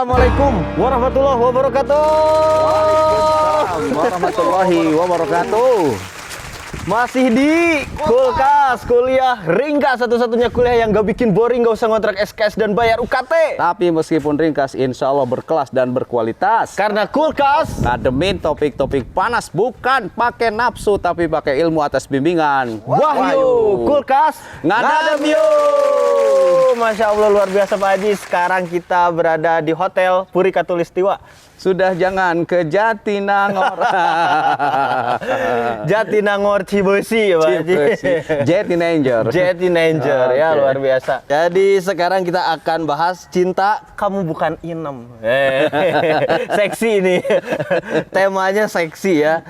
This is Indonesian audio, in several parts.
Assalamualaikum warahmatullahi wabarakatuh. Waalaikumsalam warahmatullahi wabarakatuh. Masih di Kulkas, kuliah ringkas, satu-satunya kuliah yang gak bikin boring, gak usah ngontrak SKS dan bayar UKT. Tapi meskipun ringkas, insya Allah berkelas dan berkualitas. Karena Kulkas Ngademin topik-topik panas, bukan pakai nafsu, tapi pakai ilmu atas bimbingan Wahyu. Kulkas Ngadem yuk. Masya Allah, luar biasa Pak Haji. Sekarang kita berada di Hotel Puri Katulistiwa. Sudah jangan ke Jatinangor. Jatinangor Cibesi ya Pak Haji. Jatinangor. Jatinangor ya, Oke. luar biasa. Jadi sekarang kita akan bahas cinta kamu bukan inem. Seksi ini. Temanya seksi ya.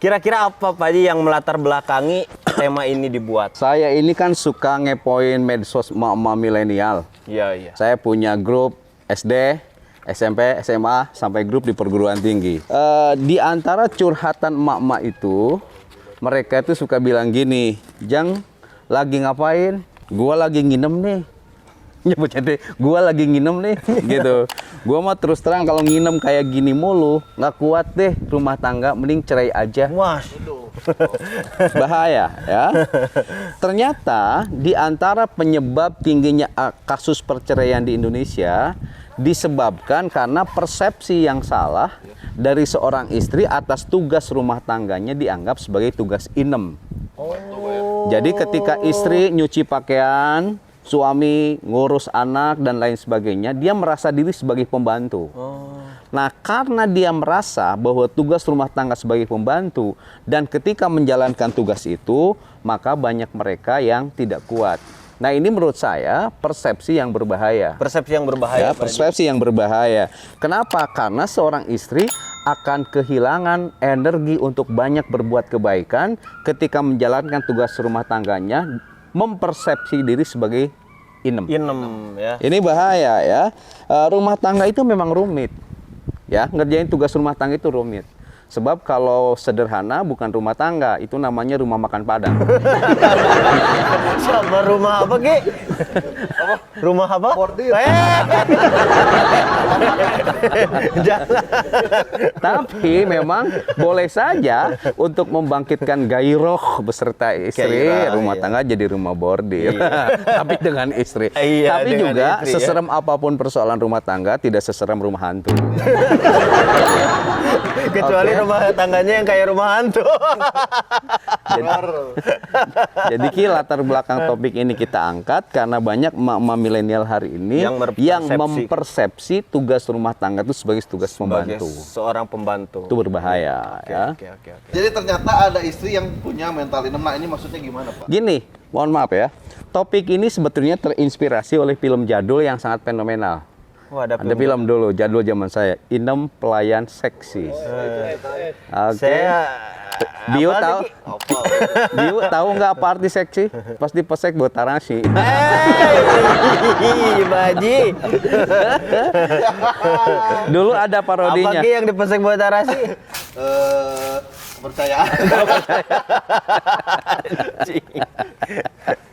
Kira-kira apa Pak Haji yang melatar belakangi tema ini dibuat? Saya ini kan suka ngepoin medsos emak-emak milenial. Iya, iya. Saya punya grup SD, SMP, SMA, sampai grup di perguruan tinggi. Di antara curhatan emak-emak itu, mereka itu suka bilang gini, Jang, lagi ngapain? Gua lagi nginem nih. Nyebutnya deh, gua lagi nginem nih, gitu. Gua mah terus terang kalau nginem kayak gini mulu, nggak kuat deh rumah tangga, mending cerai aja. Wah, Bahaya ya. Ternyata di antara penyebab tingginya kasus perceraian di Indonesia disebabkan karena persepsi yang salah dari seorang istri atas tugas rumah tangganya dianggap sebagai tugas inem. Jadi ketika istri nyuci pakaian, suami ngurus anak dan lain sebagainya, dia merasa diri sebagai pembantu. Nah, karena dia merasa bahwa tugas rumah tangga sebagai pembantu dan ketika menjalankan tugas itu, maka banyak mereka yang tidak kuat. Nah, ini menurut saya persepsi yang berbahaya. persepsi yang berbahaya. Ya, persepsi yang berbahaya. Kenapa? Karena seorang istri akan kehilangan energi untuk banyak berbuat kebaikan ketika menjalankan tugas rumah tangganya, mempersepsi diri sebagai inem. Inem ya. Ini bahaya ya. Rumah tangga itu memang rumit. Ya, ngerjain tugas rumah tangga itu rumit. Sebab kalau sederhana bukan rumah tangga, itu namanya rumah makan Padang. Siapa rumah apa, Ki? Apa? Rumah apa? Bordir. Jangan. Tapi memang boleh saja untuk membangkitkan gairah beserta istri, Gairah, rumah iya. tangga jadi rumah bordir. Tapi dengan istri. Iya, Tapi dengan juga istri, ya. seserem apapun persoalan rumah tangga tidak seserem rumah hantu. Kecuali Oke. rumah tangganya yang kayak rumah hantu. Jadi Ki, latar belakang topik ini kita angkat karena banyak emak-emak milenial hari ini Yang yang mempersepsi tugas rumah tangga itu sebagai tugas Sebagai pembantu. seorang pembantu. Itu berbahaya Oke, ya. oke. Jadi ternyata ada istri yang punya mental inem. Nah, ini maksudnya gimana, Pak? Gini, mohon maaf ya. Topik ini sebetulnya terinspirasi oleh film jadul yang sangat fenomenal. Wah, ada Ada film dulu, jadul zaman saya, Inem Pelayan Seksi. Oke. Saya Bio apa tahu? lagi? Bio tahu nggak apa arti seksi? Pasti pesek buat tarasi. Hei, Baji. Dulu ada Apa parodinya. Ki yang dipesek buat Arasi? Kepercayaan.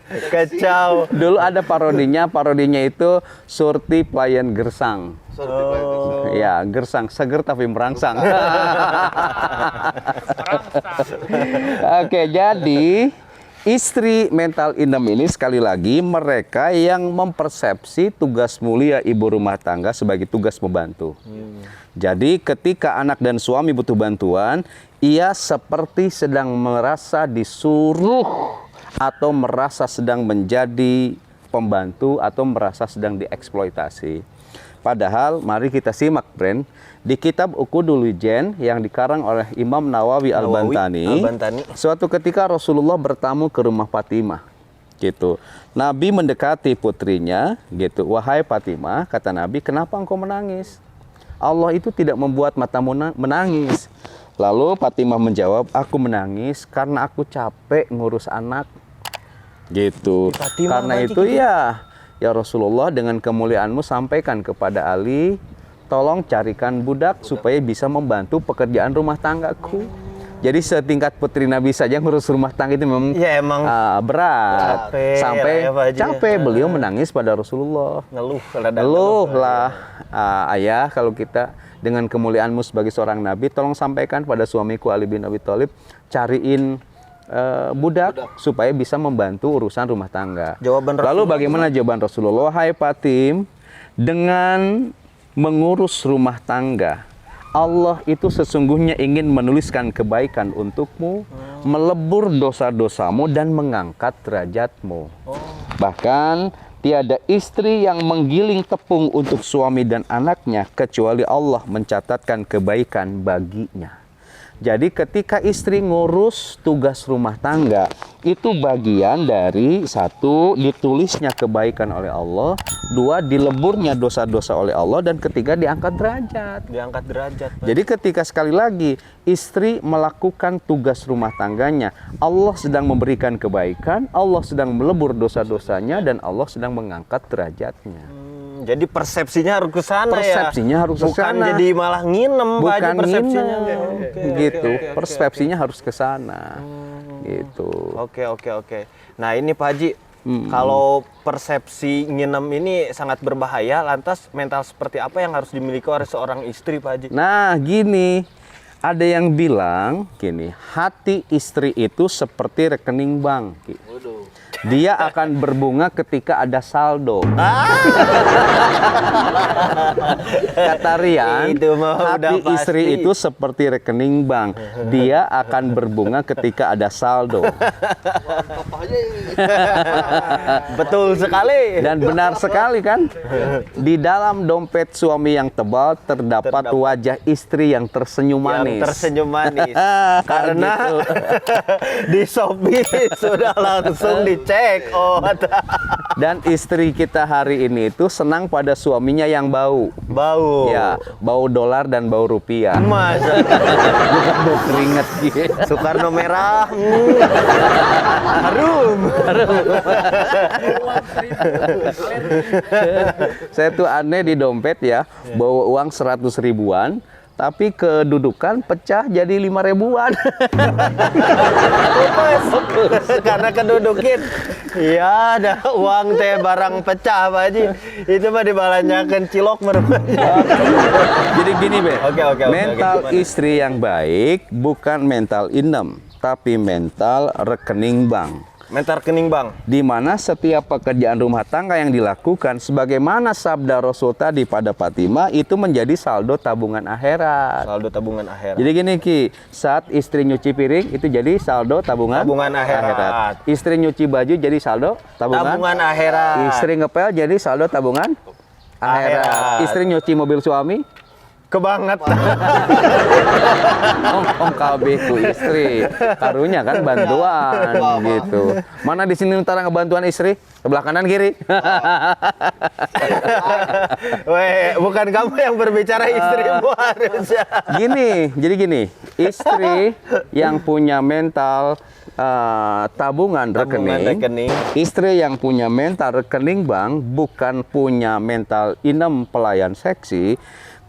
Kacau. Dulu ada parodinya itu Surti Pelayan Gersang. Ya, gersang, seger tapi merangsang. Oke, jadi istri mental inem ini sekali lagi mereka yang mempersepsi tugas mulia ibu rumah tangga sebagai tugas membantu. Jadi ketika anak dan suami butuh bantuan, ia seperti sedang merasa disuruh atau merasa sedang menjadi pembantu atau merasa sedang dieksploitasi. Padahal mari kita simak, Bren, di kitab Uqudul Wijen yang dikarang oleh Imam Nawawi Al-Bantani, suatu ketika Rasulullah bertamu ke rumah Fatimah, gitu. Nabi mendekati putrinya, gitu. Wahai Fatimah, kata Nabi, kenapa engkau menangis? Allah itu tidak membuat matamu menangis. Lalu Fatimah menjawab, aku menangis karena aku capek ngurus anak. Gitu. Fatimah Karena berarti itu gitu. ya Rasulullah, dengan kemuliaanmu sampaikan kepada Ali, tolong carikan budak supaya bisa membantu pekerjaan rumah tanggaku. Jadi setingkat putri Nabi saja ngurus rumah tangga itu memang Ya emang berat. capek Sampai lah ya, Pak Haji. capek beliau menangis pada Rasulullah. Ngeluh lah, ayah, kalau kita dengan kemuliaanmu sebagai seorang nabi, tolong sampaikan pada suamiku Ali bin Abi Thalib, cariin budak supaya bisa membantu urusan rumah tangga. Jawaban Lalu Rasulullah. bagaimana jawaban Rasulullah? Hai Fatim, dengan mengurus rumah tangga, Allah itu sesungguhnya ingin menuliskan kebaikan untukmu, melebur dosa-dosamu dan mengangkat derajatmu. Bahkan tiada istri yang menggiling tepung untuk suami dan anaknya kecuali Allah mencatatkan kebaikan baginya. Jadi ketika istri ngurus tugas rumah tangga, itu bagian dari satu, ditulisnya kebaikan oleh Allah, dua, dileburnya dosa-dosa oleh Allah, dan ketiga, diangkat derajat. Diangkat derajat, Pak. Jadi ketika sekali lagi istri melakukan tugas rumah tangganya, Allah sedang memberikan kebaikan, Allah sedang melebur dosa-dosanya, dan Allah sedang mengangkat derajatnya. Jadi persepsinya harus ke sana ya. Persepsinya harus ke Bukan sana. jadi malah nginem Pak Haji, Bukan persepsinya. nginem, gitu. Persepsinya harus ke sana, gitu. Oke. Nah ini Pak Haji, kalau persepsi nginem ini sangat berbahaya, lantas mental seperti apa yang harus dimiliki oleh seorang istri Pak Haji? Nah, gini, ada yang bilang gini, hati istri itu seperti rekening bank. Dia akan berbunga ketika ada saldo. Kata Rian, Itu mah udah hati istri pasti. itu seperti rekening bank. Dia akan berbunga ketika ada saldo. Betul sekali. Dan benar sekali kan? Di dalam dompet suami yang tebal terdapat wajah istri yang tersenyum manis. Yang tersenyum manis. Karena di Shopee sudah langsung dicek. Dan istri kita hari ini itu senang pada suaminya yang bau. Bau. Ya, bau dolar dan bau rupiah. Masa Bukan bau keringet gitu. Soekarno merah. Harum. Saya tuh aneh di dompet ya, bawa uang 100 ribuan, tapi kedudukan pecah jadi 5 ribuan. Karena kedudukin. Iya, ada uang teh barang pecah Pak Haji. Itu mah dibalanyakan cilok merupanya. Jadi gini, Be. Oke, Mental gimana? istri yang baik bukan mental inem, tapi mental rekening bank. Mental rekening bang. Di mana setiap pekerjaan rumah tangga yang dilakukan sebagaimana sabda Rasul tadi pada Fatimah itu menjadi saldo tabungan akhirat. Saldo tabungan akhirat. Jadi gini Ki, saat istri nyuci piring itu jadi saldo tabungan Akhirat. Istri nyuci baju jadi saldo Tabungan akhirat. Istri ngepel jadi saldo tabungan Akhirat. Istri nyuci mobil suami Kebangetan. ongkong KB ku istri. Karunya kan bantuan gitu. Mana di sini utara ngebantuan istri? Sebelah kanan kiri. Weh, bukan kamu yang berbicara istrimu harusnya. Jadi gini, istri yang punya mental tabungan rekening, istri yang punya mental rekening bank, bukan punya mental inem pelayan seksi.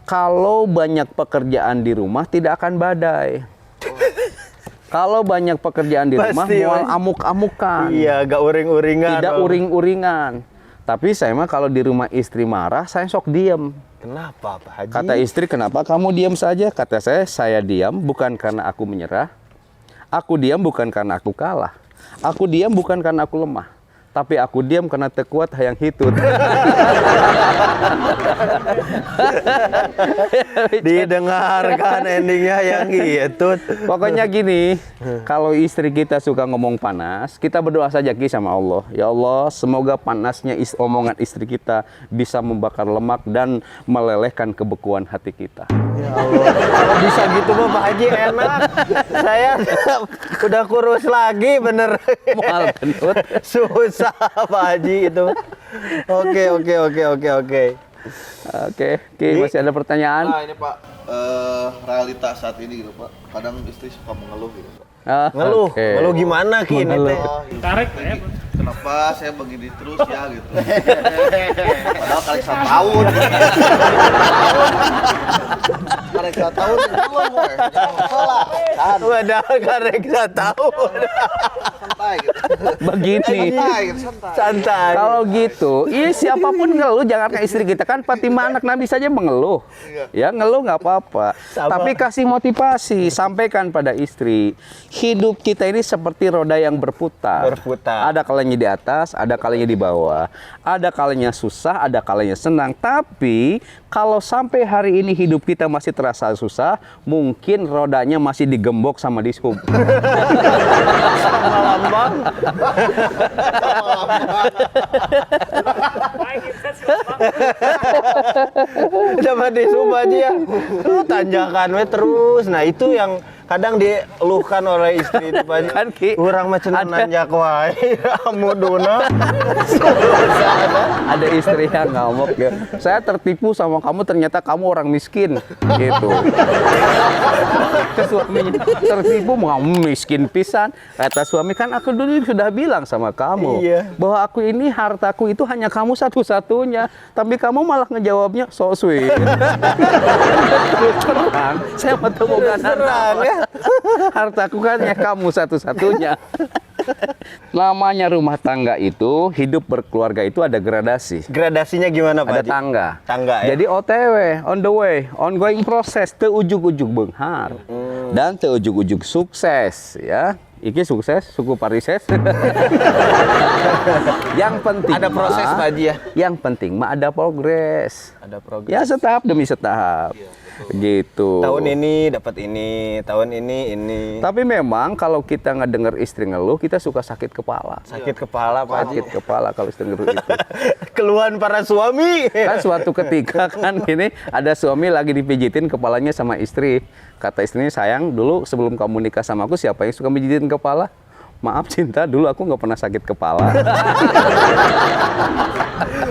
Kalau banyak pekerjaan di rumah tidak akan badai. Kalau banyak pekerjaan di rumah Pasti, mual Mas. amuk-amukan. Iya, gak uring-uringan. Tidak uring-uringan. Tapi saya mah kalau di rumah istri marah, saya sok diem. Kenapa Pak Haji? Kata istri, kenapa kamu diam saja? Kata saya diam bukan karena aku menyerah. Aku diam bukan karena aku kalah. Aku diam bukan karena aku lemah. Tapi aku diam karena tekuat hayang hitut. Didengarkan endingnya yang gitu. Pokoknya gini, kalau istri kita suka ngomong panas, kita berdoa saja Ki sama Allah. Ya Allah, semoga panasnya omongan istri kita bisa membakar lemak dan melelehkan kebekuan hati kita. Ya Allah. Kalau bisa gitu mah Pak Haji enak. Saya udah kurus lagi bener. Mual benut. Susah Pak Haji itu. Oke. Oke, Ki, masih ada pertanyaan? Nah ini Pak, realita saat ini gitu Pak. Kadang istri suka mengeluh gitu Pak. Ah, Ngeluh. oke. Ngeluh gimana Ki ini teh? Tarik ya. kenapa saya begini terus ya gitu. Padahal kali 1 tahun. Kali 1 tahun belum, woy. Jangan salah. Padahal karek 1 tahun. Santai gitu. Begini. Santai gitu, santai. Santai. Kalau gitu, iya siapapun ngeluh, jangan ke istri kita kan Fatimah anak Nabi saja mengeluh, ya ngeluh nggak apa-apa. Sama. Tapi kasih motivasi, sampaikan pada istri, hidup kita ini seperti roda yang berputar. Berputar. Ada kalanya di atas, ada kalanya di bawah, ada kalanya susah, ada kalanya senang. Tapi kalau sampai hari ini hidup kita masih terasa susah, mungkin rodanya masih digembok sama dishub. Sama lambang. Dapat disuruh aja ya. Tanjakan we terus. Nah, itu yang kadang dieluhkan oleh istri itu Pak. Kan, Ki, Urang mah cenah ada- nanjak wae. Amuduna. Ada istri yang ngamuk ya. Saya tertipu sama kamu, ternyata kamu orang miskin gitu. Ke suaminya, tertipu kamu miskin pisan. Kata suami, kan aku dulu sudah bilang sama kamu Iya. bahwa aku ini hartaku itu hanya kamu satu-satunya. Tapi kamu malah ngejawabnya so sweet. Terus terang, saya menemukan Terang ya. hartaku kan hanya kamu satu-satunya. Namanya rumah tangga itu, hidup berkeluarga itu ada gradasi. Gradasinya gimana Pak? Ada Haji? tangga. Tangga ya. Jadi OTW, on the way, ongoing proses, teu ujug-ujug beunghar. Dan teu ujug-ujug sukses ya. Iki sukses, suku parises. Yang penting Ada proses, mah- Pak Haji, ya? Yang penting mah ada progres. Ada program. Ya setahap demi setahap. Gitu. Tahun ini dapat ini, tahun ini. Tapi memang kalau kita ngedenger istri ngeluh, kita suka sakit kepala. Sakit kepala Pak Haji. Sakit kepala kalau istri ngeluh itu. Keluhan para suami. Kan suatu ketika kan ini ada suami lagi dipijitin kepalanya sama istri. Kata istrinya, sayang dulu sebelum kamu nikah sama aku siapa yang suka mijitin kepala? Maaf cinta, dulu aku nggak pernah sakit kepala.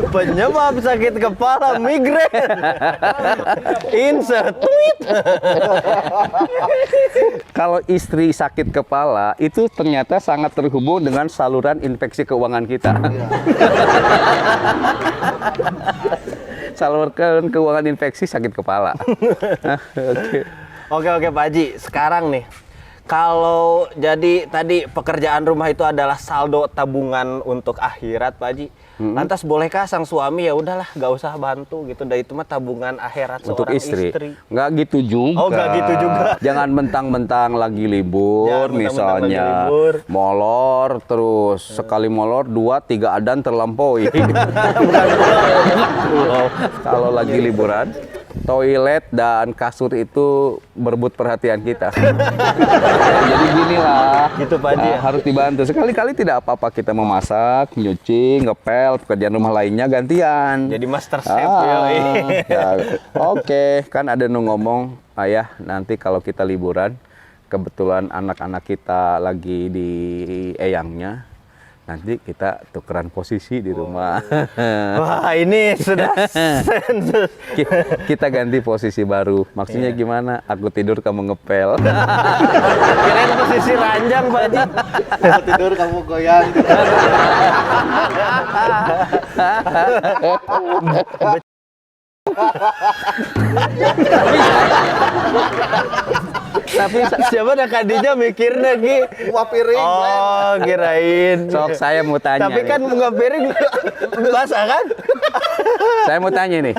Penyebab sakit kepala migrain. Insert tweet. Kalau istri sakit kepala itu ternyata sangat terhubung dengan saluran infeksi keuangan kita. Saluran keuangan infeksi sakit kepala. Oke Pak Haji, sekarang nih kalau jadi tadi pekerjaan rumah itu adalah saldo tabungan untuk akhirat Pak Haji. Lantas bolehkah sang suami ya udahlah nggak usah bantu gitu, dan itu mah tabungan akhirat Untuk seorang istri. istri. Nggak gitu juga. Oh, nggak gitu juga. Jangan mentang-mentang lagi libur, Jangan mentang-mentang misalnya. lagi libur. Molor terus, sekali molor 2-3 adan terlampaui. Kalau lagi liburan, toilet dan kasur itu berebut perhatian kita. Jadi ginilah. Gitu, Pak Haji, ya? Harus dibantu. Sekali-kali tidak apa-apa kita memasak, nyuci, ngepel, pekerjaan rumah lainnya gantian. Jadi master chef ya. Ya, oke, kan ada nu ngomong, ayah nanti kalau kita liburan, kebetulan anak-anak kita lagi di eyangnya, nanti kita tukeran posisi di rumah. Wah, ini sudah sensus. Kita ganti posisi baru. Maksudnya gimana? Aku tidur, kamu ngepel. Kirain posisi ranjang Pak Haji. Mau tidur kamu goyang. Tapi siapa dah kadinya mikirnya Ki? Wah piring. Oh, kirain. Sok saya mau tanya. Tapi nih. kan nggak piring basah kan? Saya mau tanya nih,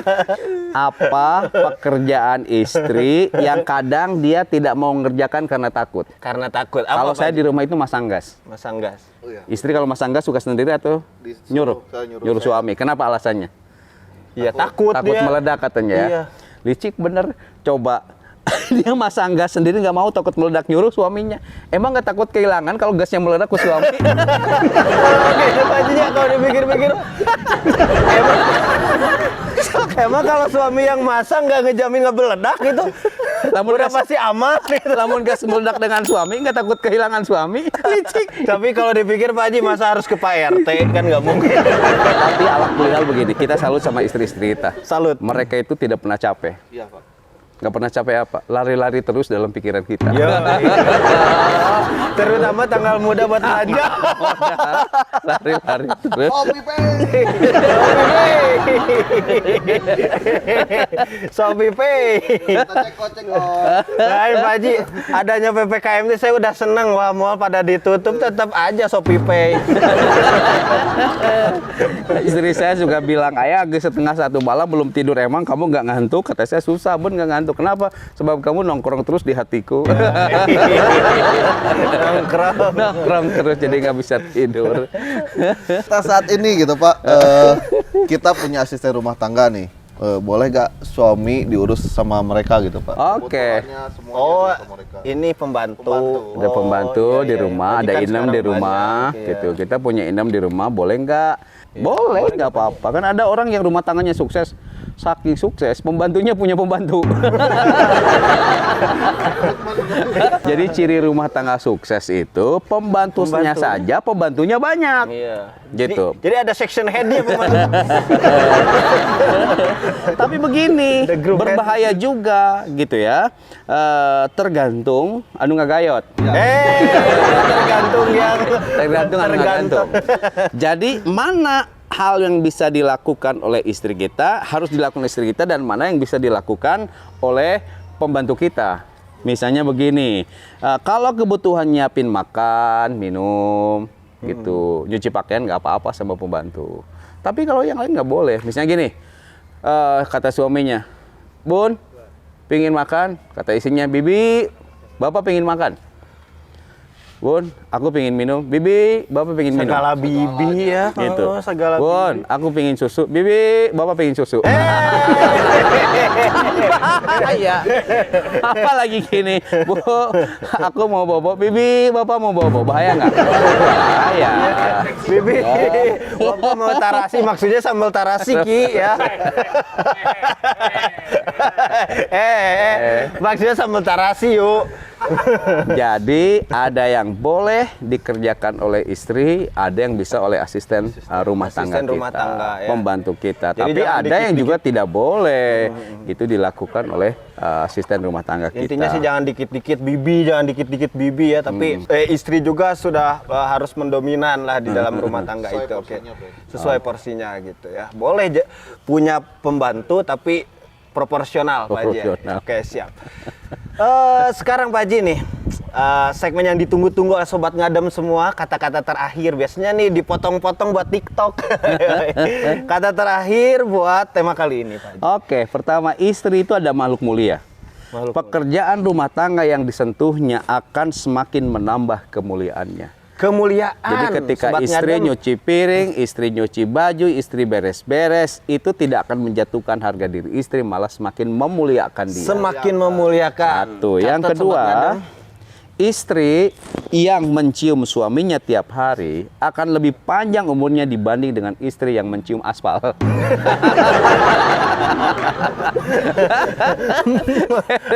apa pekerjaan istri yang kadang dia tidak mau mengerjakan karena takut? Karena takut. Apa, Kalau Pak saya Haji? di rumah itu masang gas. masang gas. Oh, iya. Istri kalau masang gas suka sendiri atau Disuruh, nyuruh? saya nyuruh Nyuruh saya. suami. Kenapa alasannya? Iya, takut Takut dia. meledak katanya ya. Iya. Licik bener. Coba dia masang gas sendiri nggak mau, takut meledak, nyuruh suaminya. Emang nggak takut kehilangan kalau gasnya meledak ke suami? Oke, Pak Haji, ya, kalau dipikir-pikir. Emang kalau suami yang masang nggak ngejamin nggak meledak gitu? Lamun Udah gas, pasti aman gitu. lamun gas meledak dengan suami, nggak takut kehilangan suami? Licik. Tapi kalau dipikir Pak Haji, masa harus ke Pak RT? Kan nggak mungkin. Tapi alhamdulillah begini, kita salut sama istri-istri kita. Salut. Mereka itu tidak pernah capek. Iya Pak. nggak pernah capek apa? Lari-lari terus dalam pikiran kita. Yo, terutama tanggal muda buat belanja. Lari-lari terus. Shopee Pay. Shopee Pay. Kita cek-cek loh. Nah, Pak Haji, adanya PPKM ini saya udah seneng. Wah, mall pada ditutup, tetap aja Shopee Pay. Istri saya juga bilang, ayah agak setengah 1 malam belum tidur, emang kamu nggak ngantuk? Kata saya, susah Bun nggak ngantuk. Kenapa? Sebab kamu nongkrong terus di hatiku. Nongkrong terus jadi nggak bisa tidur. Kita saat ini gitu Pak, kita punya asisten rumah tangga nih. Boleh gak suami diurus sama mereka gitu Pak? Oke. Kebutuhannya semuanya Oh, diurus sama mereka. ini pembantu. Ada pembantu Oh, iya, di iya. rumah, Tadi ada kan Inem di sekarang rumah, banyak, gitu. iya. Kita punya Inem di rumah, boleh nggak? Boleh, nggak apa-apa. Kan ada orang yang rumah tangganya sukses, saking sukses, pembantunya punya pembantu. Jadi ciri rumah tangga sukses itu pembantunya Pembantu. saja, pembantunya banyak. Iya. Gitu. Jadi ada section head-nya pembantu. Tapi begini, The group berbahaya juga gitu ya. Tergantung anu ngagayot. Tergantung yang Tergantung anu nggantung. Jadi mana hal yang bisa dilakukan oleh istri kita harus dilakukan istri kita, dan mana yang bisa dilakukan oleh pembantu kita. Misalnya begini, kalau kebutuhan nyiapin makan, minum, gitu, nyuci pakaian nggak apa-apa sama pembantu. Tapi kalau yang lain nggak boleh. Misalnya gini, kata suaminya, Bun, pingin makan, kata istrinya, Bibi, Bapak pingin makan. Bun, aku pingin minum. Bibi, Bapak pingin minum. segala bibi ya. Gitu. Oh, segala Bun, aku pingin susu. Bibi, Bapak pingin susu. Bahaya. Apa lagi gini? Bu, aku mau bobo. Bibi, Bapak mau bobo. Bahaya nggak? Bahaya. bibi. Bapak mau tarasi, maksudnya sambal tarasi Ki ya. Maksudnya sambal tarasi yuk. Jadi ada yang boleh dikerjakan oleh istri, ada yang bisa oleh asisten rumah tangga Asisten kita, rumah tangga, ya. pembantu kita. Jadi Tapi jangan ada yang juga tidak boleh itu dilakukan oleh asisten rumah tangga kita. Intinya sih jangan dikit-dikit bibi, jangan dikit-dikit bibi ya. Tapi istri juga sudah harus mendominan lah di dalam rumah tangga Sesuai itu. Oke, porsinya, Bro. sesuai porsinya gitu ya. Boleh punya pembantu tapi proporsional, Pak Haji. Proporsional. Oke, siap. Sekarang Pak Haji nih, segmen yang ditunggu-tunggu oleh Sobat Ngadem semua, kata-kata terakhir. Biasanya nih dipotong-potong buat TikTok. Kata terakhir buat tema kali ini, Pak Haji. Oke, pertama, istri itu ada makhluk mulia. Makhluk Pekerjaan rumah tangga yang disentuhnya akan semakin menambah kemuliaannya. Kemuliaan. Jadi ketika Sobat istri Ngadem. nyuci piring, istri nyuci baju, istri beres-beres, itu tidak akan menjatuhkan harga diri istri, malah semakin memuliakan dia. Semakin memuliakan. Satu. Yang Catat, Sobat Ngadem. kedua, istri yang mencium suaminya tiap hari akan lebih panjang umurnya dibanding dengan istri yang mencium aspal.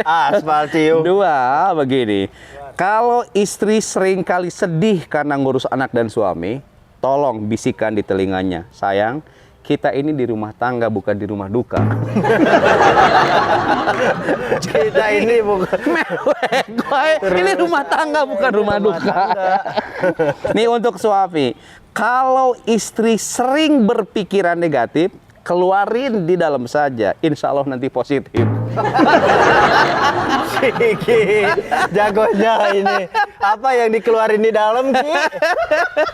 Aspal cium. Dua, begini. Kalau istri seringkali sedih karena ngurus anak dan suami, tolong bisikan di telinganya, sayang, kita ini di rumah tangga bukan di rumah duka. Kita ini bukan Ini rumah tangga bukan rumah duka. Nih untuk suami, kalau istri sering berpikiran negatif, keluarin di dalam saja, insya Allah nanti positif. Ki, jagonya ini. Apa yang dikeluarin di dalam, Ki?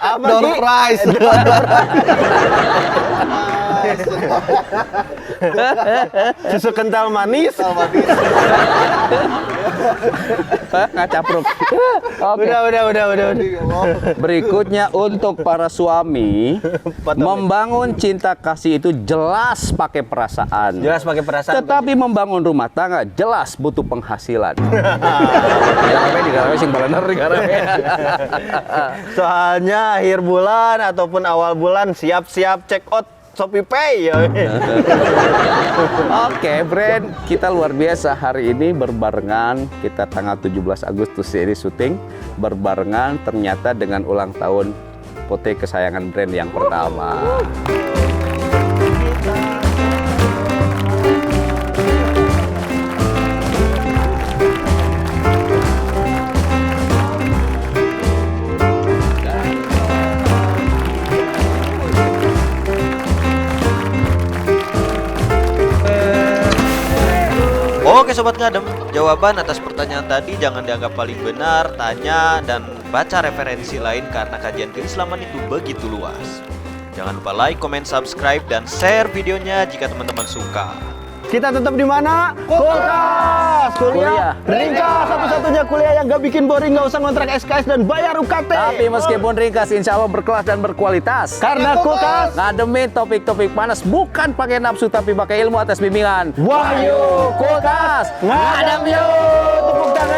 Apa, Door Ki? prize. Susu kental manis. Ngacapruk. Oke. Udah. Berikutnya untuk para suami, membangun cinta kasih itu jelas pakai perasaan. Jelas pakai perasaan. Tetapi membangun rumah tangga jelas butuh penghasilan. Digarame sing balener digarame. Soalnya akhir bulan ataupun awal bulan siap-siap check out Shopee Pay ya. Oke, Brand, kita luar biasa hari ini berbarengan, kita tanggal 17 Agustus ini syuting, berbarengan ternyata dengan ulang tahun Pote kesayangan Brand yang pertama. Oke Sobat Ngadem, jawaban atas pertanyaan tadi jangan dianggap paling benar, tanya dan baca referensi lain karena kajian keislaman itu begitu luas. Jangan lupa like, comment, subscribe, dan share videonya jika teman-teman suka. Kita tetap di mana? Kulkas. Kuliah. Ringkas, satu-satunya kuliah yang gak bikin boring, gak usah ngontrak SKS dan bayar UKT. Tapi meskipun ringkas, insya Allah berkelas dan berkualitas. Karena Kulkas Ngademin topik-topik panas bukan pakai nafsu tapi pakai ilmu atas bimbingan. Wahyu Kulkas ngadem yuk. Tepuk tangan.